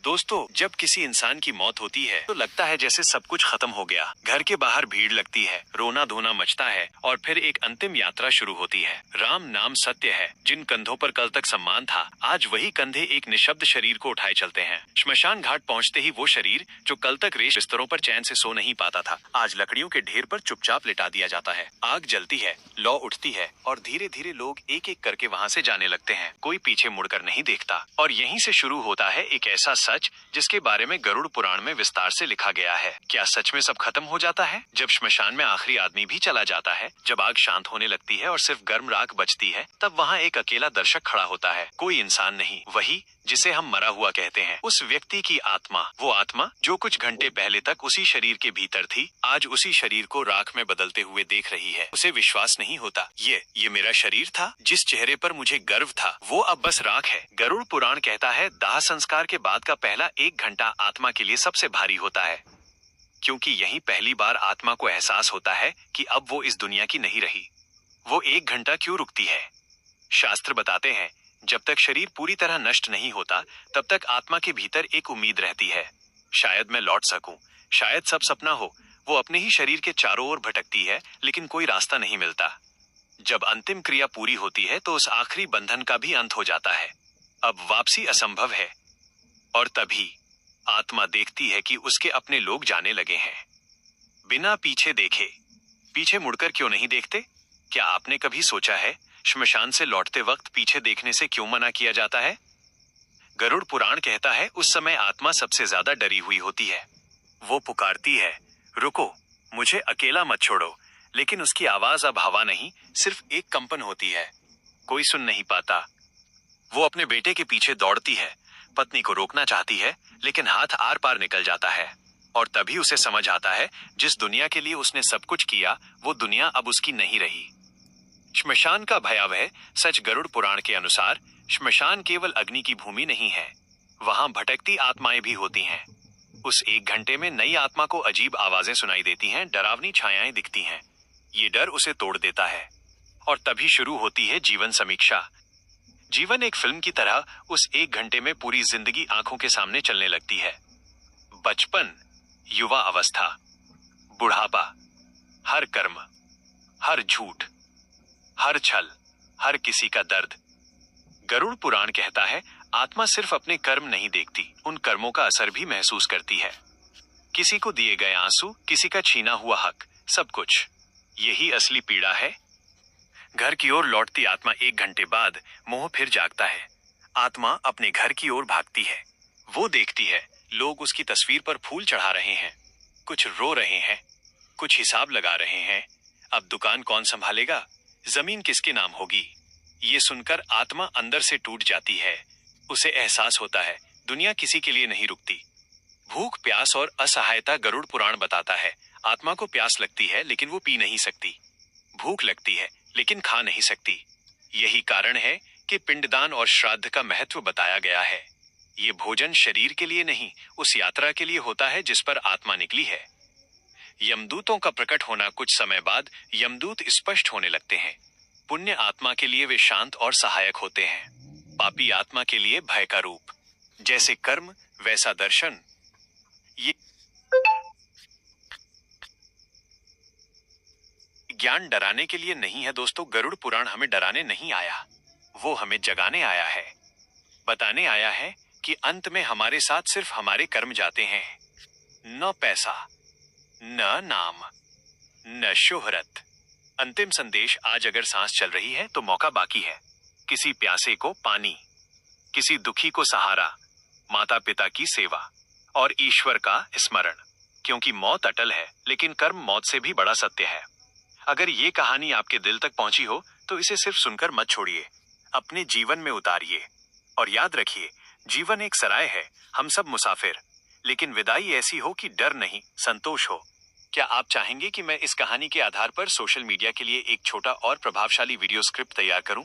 दोस्तों, जब किसी इंसान की मौत होती है तो लगता है जैसे सब कुछ खत्म हो गया। घर के बाहर भीड़ लगती है, रोना धोना मचता है और फिर एक अंतिम यात्रा शुरू होती है। राम नाम सत्य है। जिन कंधों पर कल तक सम्मान था, आज वही कंधे एक निशब्द शरीर को उठाए चलते हैं। श्मशान घाट पहुंचते ही वो शरीर जो कल तक रेश बिस्तरों पर चैन से सो नहीं पाता था, आज लकड़ियों के ढेर पर चुपचाप लिटा दिया जाता है। आग जलती है, लौ उठती है और धीरे धीरे लोग एक एक करके वहाँ से जाने लगते हैं। कोई पीछे मुड़कर नहीं देखता और यहीं से शुरू होता है एक ऐसा सच जिसके बारे में गरुड़ पुराण में विस्तार से लिखा गया है। क्या सच में सब खत्म हो जाता है जब श्मशान में आखिरी आदमी भी चला जाता है? जब आग शांत होने लगती है और सिर्फ गर्म राख बचती है, तब वहाँ एक अकेला दर्शक खड़ा होता है। कोई इंसान नहीं, वही जिसे हम मरा हुआ कहते हैं, उस व्यक्ति की आत्मा। वो आत्मा जो कुछ घंटे पहले तक उसी शरीर के भीतर थी, आज उसी शरीर को राख में बदलते हुए देख रही है। उसे विश्वास नहीं होता, ये मेरा शरीर था, जिस चेहरे पर मुझे गर्व था, वो अब बस राख है। गरुड़ पुराण कहता है, दाह संस्कार के बाद का पहला 1 घंटा आत्मा के लिए सबसे भारी होता है, क्योंकि यही पहली बार आत्मा को एहसास होता है कि अब वो इस दुनिया की नहीं रही। वो 1 घंटा क्यों रुकती है? शास्त्र बताते हैं, जब तक शरीर पूरी तरह नष्ट नहीं होता, तब तक आत्मा के भीतर एक उम्मीद रहती है। शायद मैं लौट सकूं, शायद सब सपना हो। वो अपने ही शरीर के चारों ओर भटकती है, लेकिन कोई रास्ता नहीं मिलता। जब अंतिम क्रिया पूरी होती है तो उस आखिरी बंधन का भी अंत हो जाता है। अब वापसी असंभव है। और तभी आत्मा देखती है कि उसके अपने लोग जाने लगे हैं, बिना पीछे देखे। पीछे मुड़कर क्यों नहीं देखते? क्या आपने कभी सोचा है, श्मशान से लौटते वक्त पीछे देखने से क्यों मना किया जाता है? गरुड़ पुराण कहता है, उस समय आत्मा सबसे ज्यादा डरी हुई होती है। वो पुकारती है, रुको, मुझे अकेला मत छोड़ो। लेकिन उसकी आवाज अब हवा नहीं, सिर्फ एक कंपन होती है। कोई सुन नहीं पाता। वो अपने बेटे के पीछे दौड़ती है, पत्नी को रोकना चाहती है, लेकिन हाथ आर पार निकल जाता है। और तभी उसे समझ आता है, जिस दुनिया के लिए उसने सब कुछ किया, वो दुनिया अब उसकी नहीं रही। श्मशान का भयावह सच। गरुड़ पुराण के अनुसार श्मशान केवल अग्नि की भूमि नहीं है, वहां भटकती आत्माएं भी होती हैं। उस 1 घंटे में नई आत्मा को अजीब आवाजें सुनाई देती हैं, डरावनी छायाएं दिखती हैं। ये डर उसे तोड़ देता है और तभी शुरू होती है जीवन समीक्षा। जीवन एक फिल्म की तरह उस 1 घंटे में पूरी जिंदगी आंखों के सामने चलने लगती है। बचपन, युवा अवस्था, बुढ़ापा, हर कर्म, हर झूठ, हर छल, हर किसी का दर्द। गरुड़ पुराण कहता है, आत्मा सिर्फ अपने कर्म नहीं देखती, उन कर्मों का असर भी महसूस करती है। किसी को दिए गए आंसू, किसी का छीना हुआ हक, सब कुछ। यही असली पीड़ा है। घर की ओर लौटती आत्मा 1 घंटे बाद मोह फिर जागता है। आत्मा अपने घर की ओर भागती है। वो देखती है, लोग उसकी तस्वीर पर फूल चढ़ा रहे हैं, कुछ रो रहे हैं, कुछ हिसाब लगा रहे हैं। अब दुकान कौन संभालेगा, जमीन किसके नाम होगी? ये सुनकर आत्मा अंदर से टूट जाती है। उसे एहसास होता है, दुनिया किसी के लिए नहीं रुकती। भूख, प्यास और असहायता। गरुड़ पुराण बताता है, आत्मा को प्यास लगती है लेकिन वो पी नहीं सकती। भूख लगती है लेकिन खा नहीं सकती। यही कारण है कि पिंडदान और श्राद्ध का महत्व बताया गया है। ये भोजन शरीर के लिए नहीं, उस यात्रा के लिए होता है जिस पर आत्मा निकली है। यमदूतों का प्रकट होना। कुछ समय बाद यमदूत स्पष्ट होने लगते हैं। पुण्य आत्मा के लिए वे शांत और सहायक होते हैं, पापी आत्मा के लिए भय का रूप। जैसे कर्म वैसा दर्शन। ये ज्ञान डराने के लिए नहीं है दोस्तों। गरुड़ पुराण हमें डराने नहीं आया, वो हमें जगाने आया है। बताने आया है कि अंत में हमारे साथ सिर्फ हमारे कर्म जाते हैं। न पैसा, न नाम, न शोहरत। अंतिम संदेश। आज अगर सांस चल रही है तो मौका बाकी है। किसी प्यासे को पानी, किसी दुखी को सहारा, माता पिता की सेवा और ईश्वर का स्मरण। क्योंकि मौत अटल है, लेकिन कर्म मौत से भी बड़ा सत्य है। अगर ये कहानी आपके दिल तक पहुंची हो तो इसे सिर्फ सुनकर मत छोड़िए, अपने जीवन में उतारिए। और याद रखिए, जीवन एक सराय है, हम सब मुसाफिर। लेकिन विदाई ऐसी हो कि डर नहीं, संतोष हो। क्या आप चाहेंगे कि मैं इस कहानी के आधार पर सोशल मीडिया के लिए एक छोटा और प्रभावशाली वीडियो स्क्रिप्ट तैयार करूं?